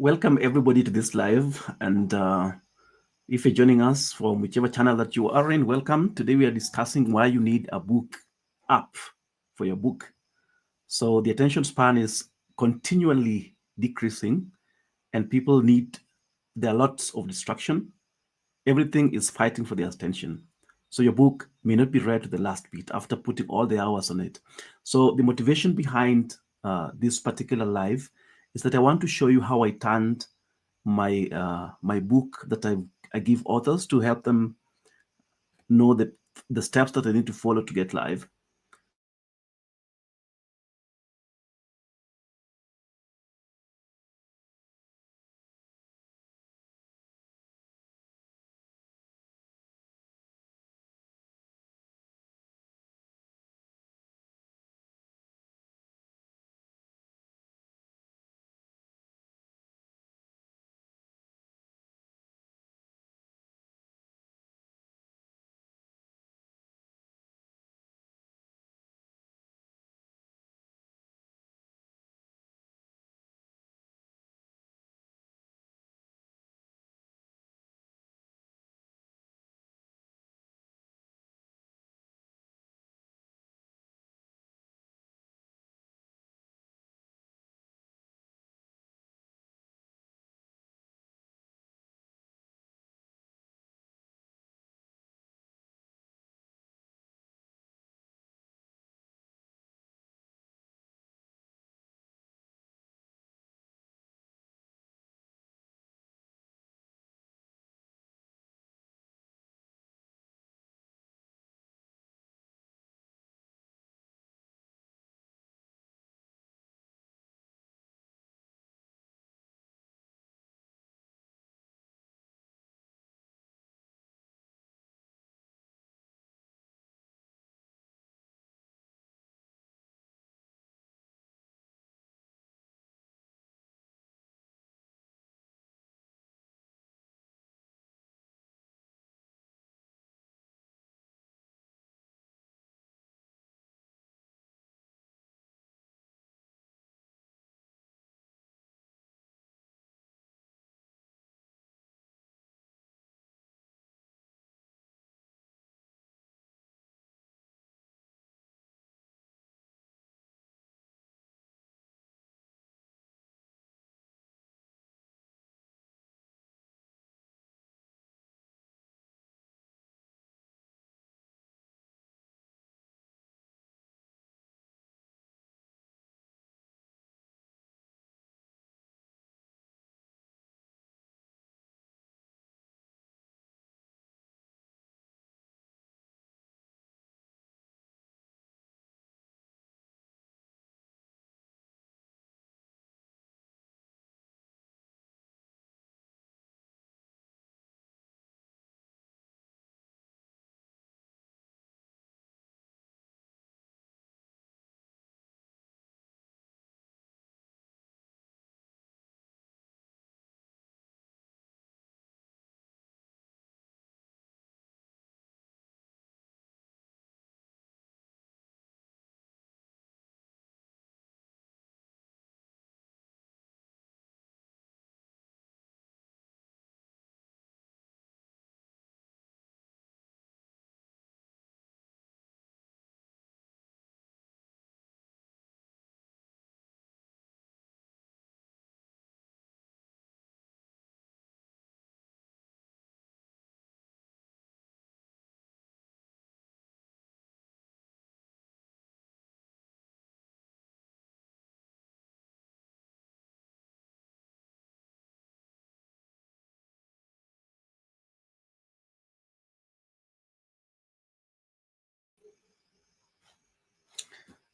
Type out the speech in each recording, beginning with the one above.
Welcome everybody to this live, and if you're joining us from whichever channel that you are in, welcome. Today we are discussing why you need a book app for your book. So the attention span is continually decreasing, and people there are lots of distraction. Everything is fighting for their attention. So your book may not be read to the last bit after putting all the hours on it. So the motivation behind this particular live is that I want to show you how I turned my book that I give authors to help them know the steps that they need to follow to get live.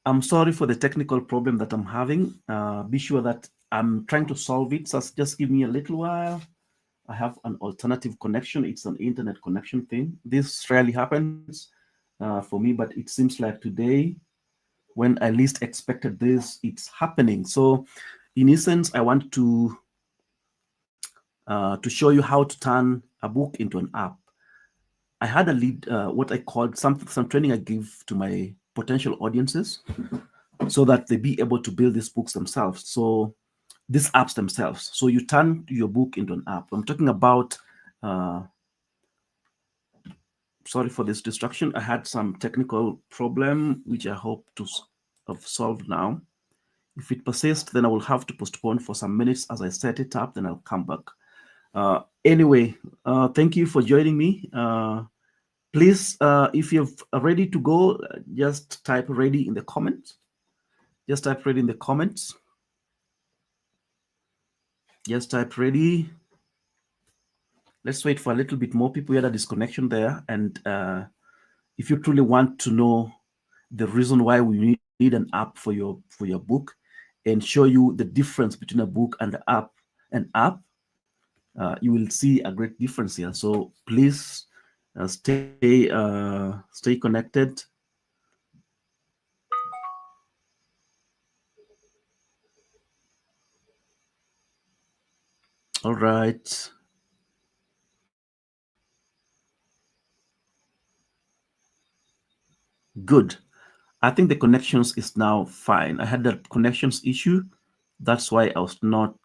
I'm sorry for the technical problem that I'm having. Be sure that I'm trying to solve it. So just give me a little while. I have an alternative connection. It's an internet connection thing. This rarely happens for me, but it seems like today, when I least expected this, it's happening. So in essence, I want to show you how to turn a book into an app. I had a lead, what I called some training I give to my potential audiences so that they be able to build these books themselves. So these apps themselves. So you turn your book into an app. I'm talking about, sorry for this distraction. I had some technical problem, which I hope to have solved now. If it persists, then I will have to postpone for some minutes as I set it up, then I'll come back. Anyway, thank you for joining me. Please, if you're ready to go, just type ready in the comments. Just type ready in the comments. Just type ready. Let's wait for a little bit more people. We had a disconnection there. And if you truly want to know the reason why we need an app for your book and show you the difference between a book and an app, you will see a great difference here. So please stay connected. All right. Good. I think the connections is now fine. I had that connections issue. That's why I was not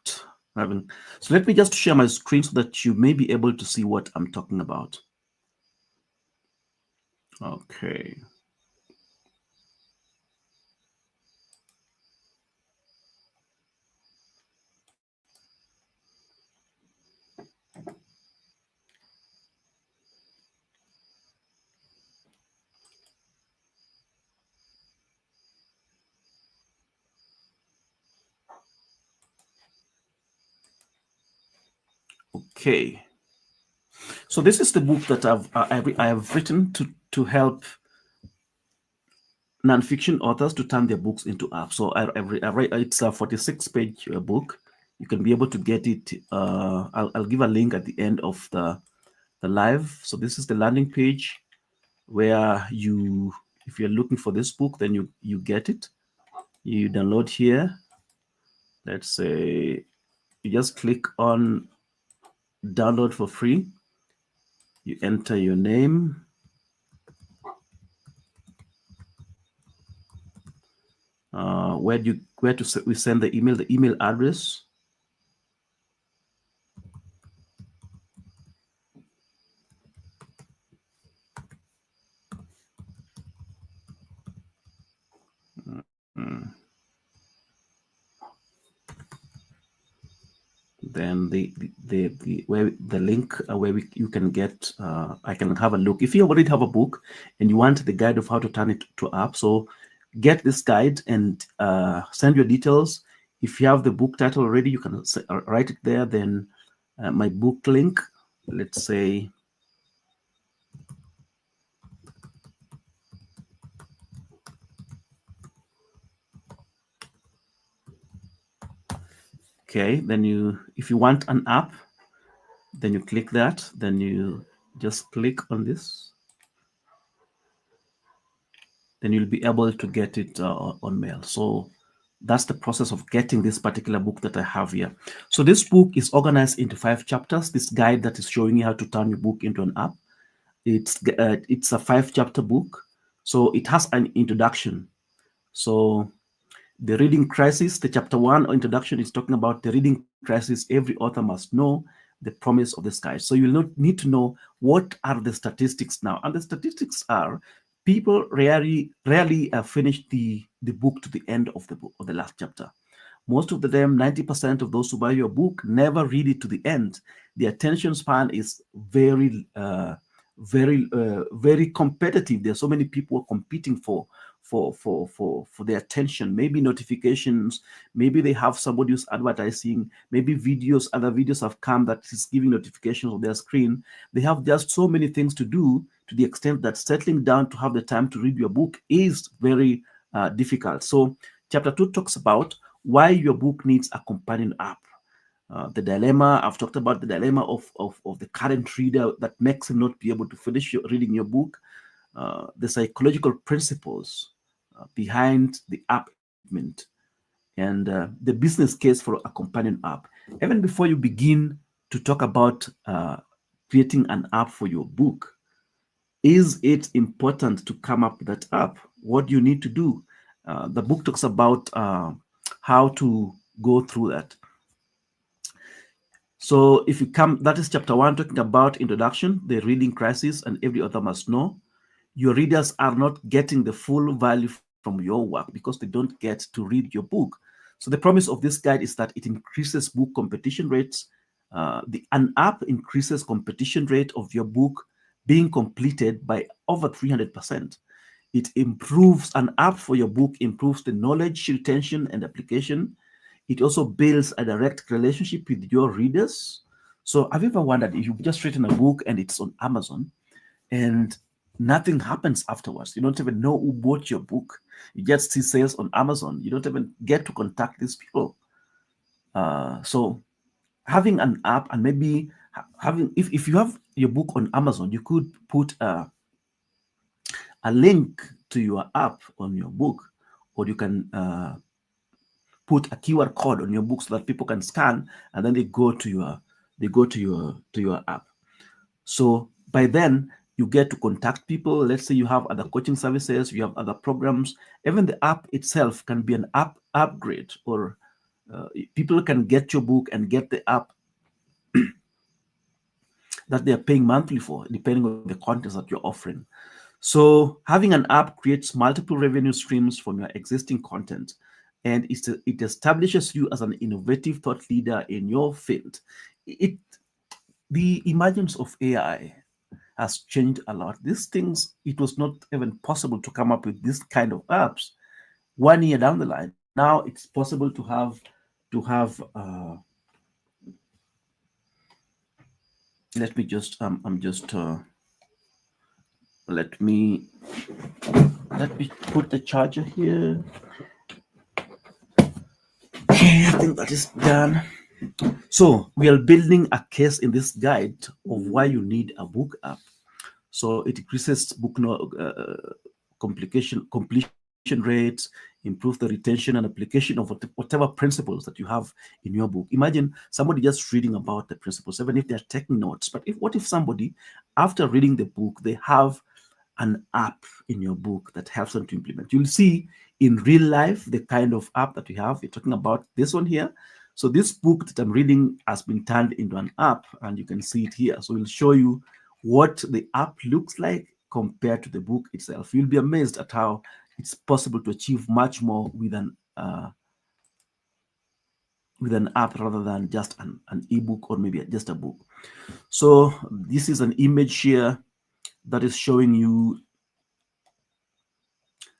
having. So let me just share my screen so that you may be able to see what I'm talking about. Okay. Okay. So this is the book that I have written to help nonfiction authors to turn their books into apps. So I write, it's a 46-page book. You can be able to get it. I'll give a link at the end of the live. So this is the landing page where you, if you're looking for this book, then you get it. You download here. Let's say you just click on download for free. You enter your name. Where to we send the email address. Then the link where you can get, I can have a look. If you already have a book and you want the guide of how to turn it to app, so get this guide and send your details. If you have the book title already, you can write it there. Then my book link, let's say, okay, then if you want an app, then you click that, then you just click on this, then you'll be able to get it on mail. So that's the process of getting this particular book that I have here. So this book is organized into 5 chapters. This guide that is showing you how to turn your book into an app. It's a 5-chapter book. So it has an introduction. So the reading crisis, the chapter 1 introduction is talking about the reading crisis. Every author must know the promise of the sky. So you'll not need to know what are the statistics now. And the statistics are people rarely finish the book to the end of the book or the last chapter. Most of them, 90% of those who buy your book never read it to the end. The attention span is very very competitive. There's so many people competing for their attention. Maybe notifications, maybe they have somebody who's advertising, maybe other videos have come that is giving notifications on their screen. They have just so many things to do, to the extent that settling down to have the time to read your book is very difficult. So chapter 2 talks about why your book needs a companion app. The dilemma, I've talked about the dilemma of the current reader that makes him not be able to finish reading your book, the psychological principles behind the app development, and the business case for a companion app. Even before you begin to talk about creating an app for your book, is it important to come up with that app? What do you need to do? The book talks about how to go through that. So if you come, that is chapter 1, talking about introduction, the reading crisis, and every author must know. Your readers are not getting the full value from your work because they don't get to read your book. So the promise of this guide is that it increases book competition rates. An app increases competition rate of your book being completed by over 300%. It improves an app for your book, improves the knowledge retention and application. It also builds a direct relationship with your readers. So have you ever wondered if you've just written a book and it's on Amazon and nothing happens afterwards? You don't even know who bought your book. You just see sales on Amazon. You don't even get to contact these people. So having an app, and maybe having, if you have your book on Amazon, you could put a link to your app on your book, or you can put a QR code on your book so that people can scan and then they go to your app. So by then you get to contact people. Let's say you have other coaching services, you have other programs. Even the app itself can be an app upgrade, or people can get your book and get the app that they're paying monthly for, depending on the contents that you're offering. So having an app creates multiple revenue streams from your existing content, and it establishes you as an innovative thought leader in your field. The emergence of AI has changed a lot. These things, it was not even possible to come up with this kind of apps 1 year down the line. Now it's possible to have. Let me just let me put the charger here. Okay, I think that is done. So we are building a case in this guide of why you need a book app. So it increases book completion rates, improves the retention and application of whatever principles that you have in your book. Imagine somebody just reading about the principles, even if they're taking notes. But what if somebody, after reading the book, they have an app in your book that helps them to implement? You'll see in real life the kind of app that we have. We're talking about this one here. So this book that I'm reading has been turned into an app, and you can see it here. So we'll show you what the app looks like compared to the book itself. You'll be amazed at how it's possible to achieve much more with an app rather than just an ebook or maybe just a book. So this is an image here that is showing you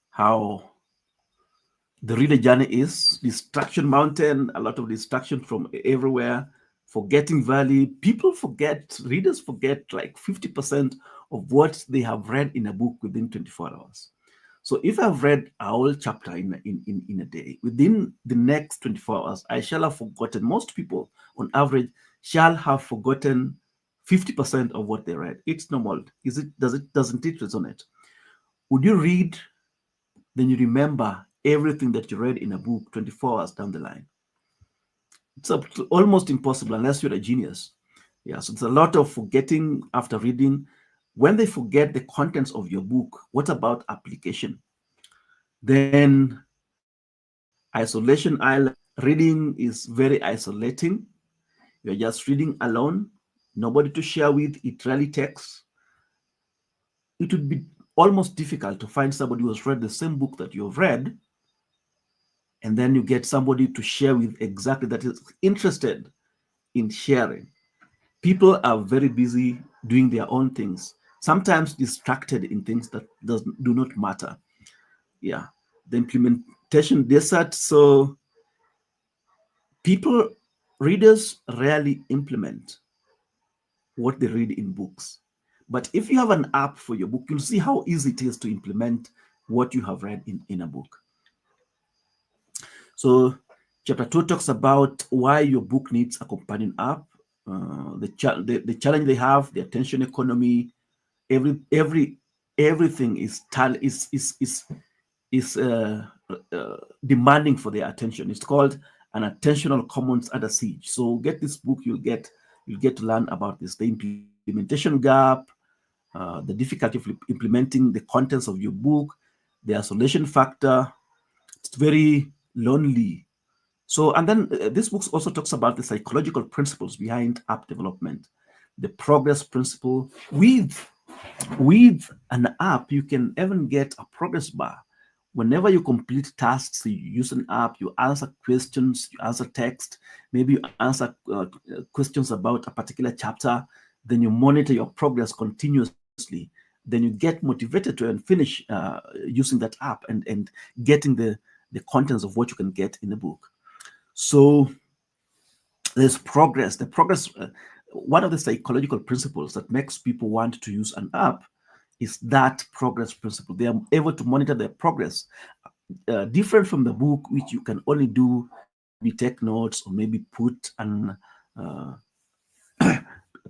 how the reader journey is. Distraction mountain, a lot of distraction from everywhere, forgetting value. People forget, readers forget like 50% of what they have read in a book within 24 hours. So if I've read a whole chapter in a day, within the next 24 hours, I shall have forgotten. Most people, on average, shall have forgotten 50% of what they read. It's normal. Doesn't it resonate? Would you read, then you remember everything that you read in a book 24 hours down the line? It's almost impossible unless you're a genius. Yeah, so it's a lot of forgetting after reading. When they forget the contents of your book, what about application? Then isolation island. Reading is very isolating. You're just reading alone, nobody to share with. It rarely takes. It would be almost difficult to find somebody who has read the same book that you've read, and then you get somebody to share with exactly that is interested in sharing. People are very busy doing their own things, sometimes distracted in things that do not matter. Yeah, the implementation desert. So readers rarely implement what they read in books. But if you have an app for your book, you'll see how easy it is to implement what you have read in a book. So chapter 2 talks about why your book needs a companion app, the challenge they have, the attention economy. Everything is demanding for their attention. It's called an attentional commons under siege. So get this book, you'll get to learn about this, the implementation gap, the difficulty of implementing the contents of your book, the isolation factor. It's very lonely. So, and then this book also talks about the psychological principles behind app development, the progress principle. With an app, you can even get a progress bar. Whenever you complete tasks, you use an app, you answer questions, you answer text, maybe you answer questions about a particular chapter, then you monitor your progress continuously. Then you get motivated to and finish using that app and getting the contents of what you can get in the book. So there's progress. The progress, one of the psychological principles that makes people want to use an app is that progress principle. They are able to monitor their progress, different from the book, which you can only do, maybe take notes or maybe put and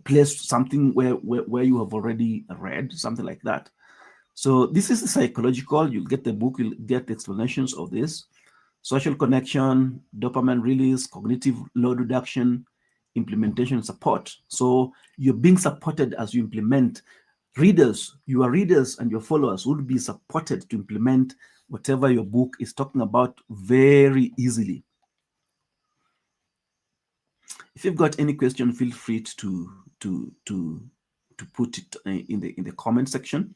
place something where you have already read, something like that. So this is the psychological. You'll get the book, you'll get the explanations of this. Social connection, dopamine release, cognitive load reduction, implementation support. So you're being supported as you implement. Readers, your readers and your followers will be supported to implement whatever your book is talking about very easily. If you've got any question, feel free to put it in the comment section.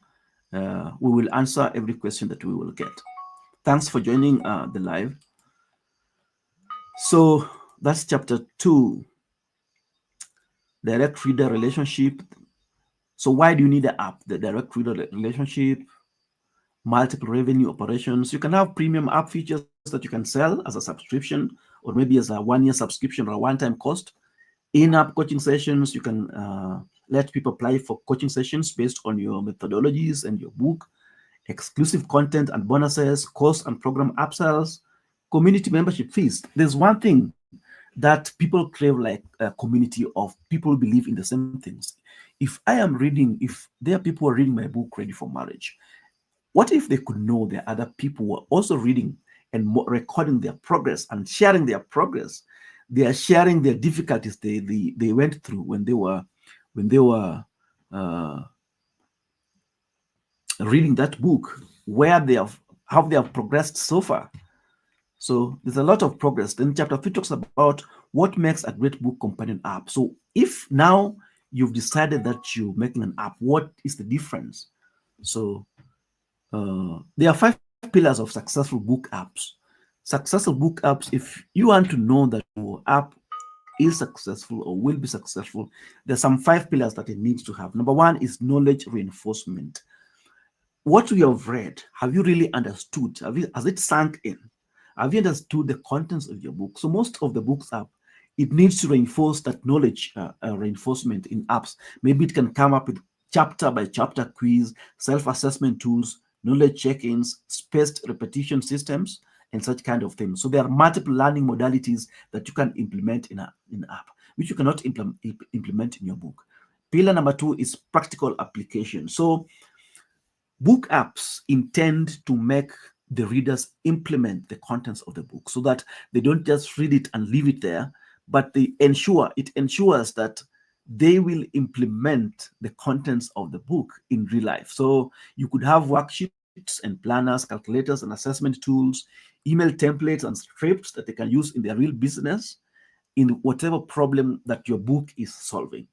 We will answer every question that we will get. Thanks for joining the live. So that's chapter 2, direct reader relationship. So why do you need an app? The direct reader relationship, multiple revenue operations. You can have premium app features that you can sell as a subscription, or maybe as a 1-year subscription or a one-time cost. In-app coaching sessions, you can let people apply for coaching sessions based on your methodologies and your book. Exclusive content and bonuses, course and program upsells, community membership fees. There's one thing that people crave, like a community of people who believe in the same things. If I am reading, if there are people who are reading my book, Ready for Marriage, what if they could know there are other people who are also reading and recording their progress and sharing their progress? They are sharing their difficulties they went through when they were reading that book, where they have how they have progressed so far. So there's a lot of progress. Then chapter 3 talks about what makes a great book companion app. So if now you've decided that you're making an app, what is the difference? So there are 5 pillars of successful book apps. Successful book apps, if you want to know that your app is successful or will be successful, there's some 5 pillars that it needs to have. Number 1 is knowledge reinforcement. What you have read, have you really understood? Has it sunk in? Have you understood the contents of your book? So most of the books app, it needs to reinforce that knowledge reinforcement in apps. Maybe it can come up with chapter by chapter quiz, self-assessment tools, knowledge check-ins, spaced repetition systems, and such kind of things. So there are multiple learning modalities that you can implement in an app, which you cannot implement in your book. Pillar number 2 is practical application. So book apps intend to make the readers implement the contents of the book so that they don't just read it and leave it there, but it ensures that they will implement the contents of the book in real life. So you could have worksheets and planners, calculators and assessment tools, email templates and scripts that they can use in their real business in whatever problem that your book is solving,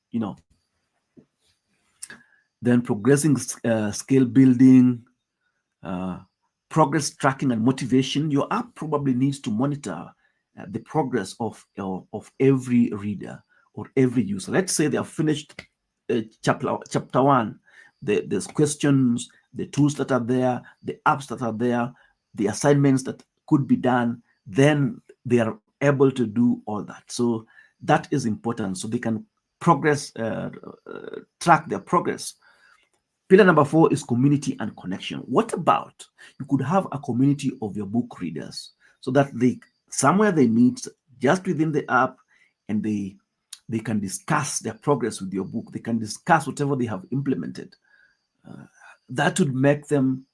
Then progressing skill building, progress tracking and motivation. Your app probably needs to monitor the progress of every reader or every user. Let's say they have finished chapter 1. There's questions, the tools that are there, the apps that are there, the assignments that could be done. Then they are able to do all that. So that is important. So they can progress, track their progress. Pillar number 4 is community and connection. What about you could have a community of your book readers so that somewhere they meet just within the app and they can discuss their progress with your book. They can discuss whatever they have implemented. That would make them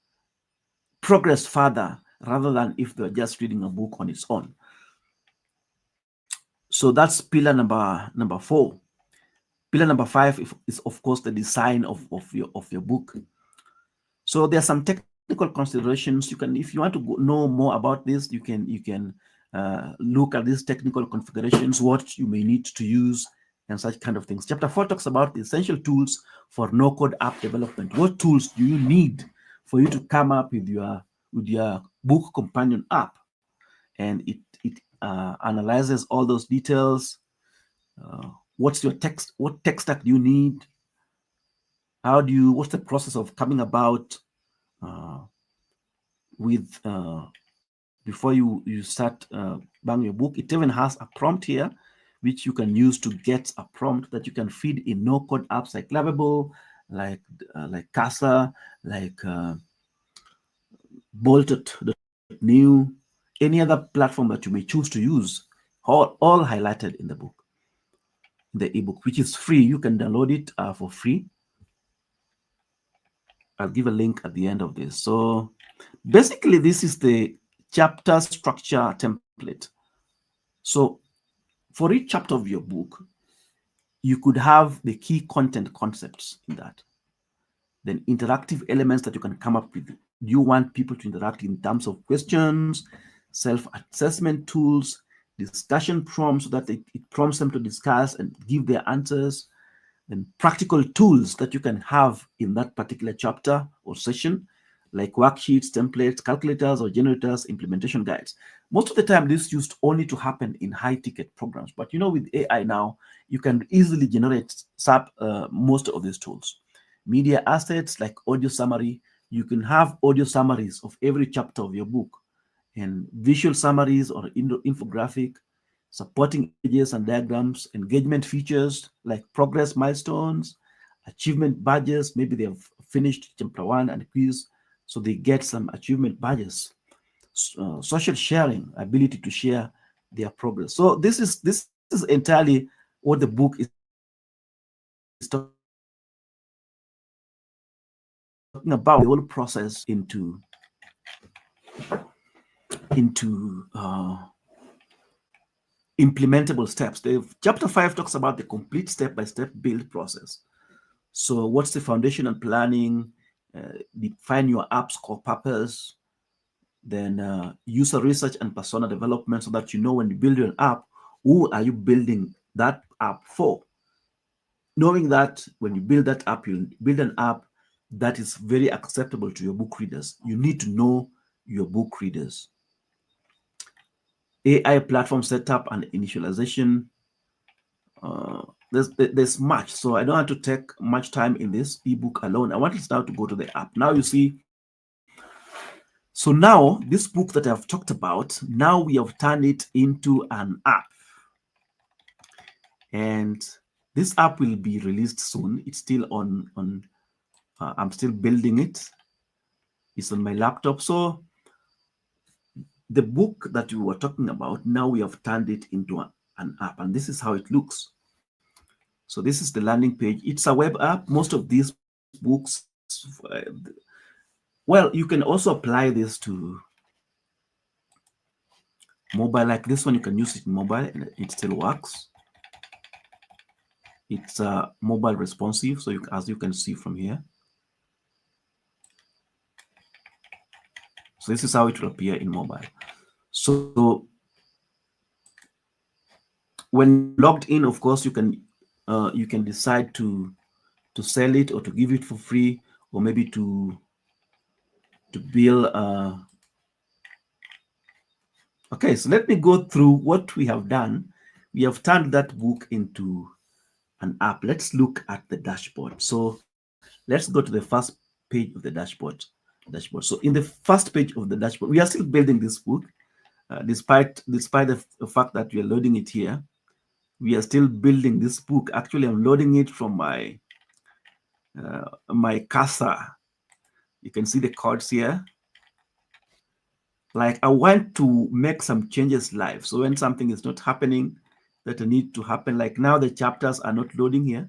progress further rather than if they're just reading a book on its own. So that's pillar number 4. Pillar number 5 is of course the design of your book. So there are some technical considerations. You can, if you want to know more about this, you can look at these technical configurations, what you may need to use, and such kind of things. Chapter 4 talks about the essential tools for no-code app development. What tools do you need for you to come up with your book companion app? And it analyzes all those details. What tech stack do you need? What's the process of coming about with before you start buying your book? It even has a prompt here, which you can use to get a prompt that you can feed in no-code apps like Lovable, like Casa, like Bolted.new, any other platform that you may choose to use, all highlighted in the book, the ebook, which is free. You can download it for free. I'll give a link at the end of this. So basically, this is the chapter structure template. So for each chapter of your book, you could have the key content concepts in that. Then interactive elements that you can come up with. Do you want people to interact in terms of questions, self-assessment tools, discussion prompts so that it prompts them to discuss and give their answers, and practical tools that you can have in that particular chapter or session, like worksheets, templates, calculators, or generators, implementation guides. Most of the time, this used only to happen in high-ticket programs. But with AI now, you can easily generate most of these tools. Media assets like audio summary. You can have audio summaries of every chapter of your book, and visual summaries or infographic, supporting images and diagrams, engagement features like progress milestones, achievement badges. Maybe they have finished chapter 1 and quiz, so they get some achievement badges. Social sharing, ability to share their progress. So this is entirely what the book is talking about, the whole process into implementable steps. Chapter 5 talks about the complete step-by-step build process. So what's the foundation and planning? Define your app's core purpose. Then user research and persona development, so that when you build an app, who are you building that app for? Knowing that when you build that app, you build an app that is very acceptable to your book readers. You need to know your book readers. AI platform setup and initialization. There's much, so I don't have to take much time in this ebook alone. I want us now to go to the app. Now you see, so now this book that I've talked about, now we have turned it into an app, and this app will be released soon. It's still on I'm still building it. It's on my laptop. So the book that we were talking about, now we have turned it into an app, and this is how it looks. So this is the landing page. It's a web app. Most of these books, well, you can also apply this to mobile. Like this one, you can use it in mobile, and it still works. It's mobile responsive, so as you can see from here. So this is how it will appear in mobile. So when logged in, of course, you can decide to sell it or to give it for free, or maybe to build. Okay, so let me go through what we have done. We have turned that book into an app. Let's look at the dashboard. So let's go to the first page of the dashboard. So in the first page of the dashboard, we are still building this book, despite the fact that we are loading it here. We are still building this book. Actually, I'm loading it from my Casa. You can see the cards here. Like, I want to make some changes live. So when something is not happening that need to happen, like now the chapters are not loading here.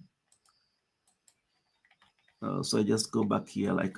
So I just go back here, like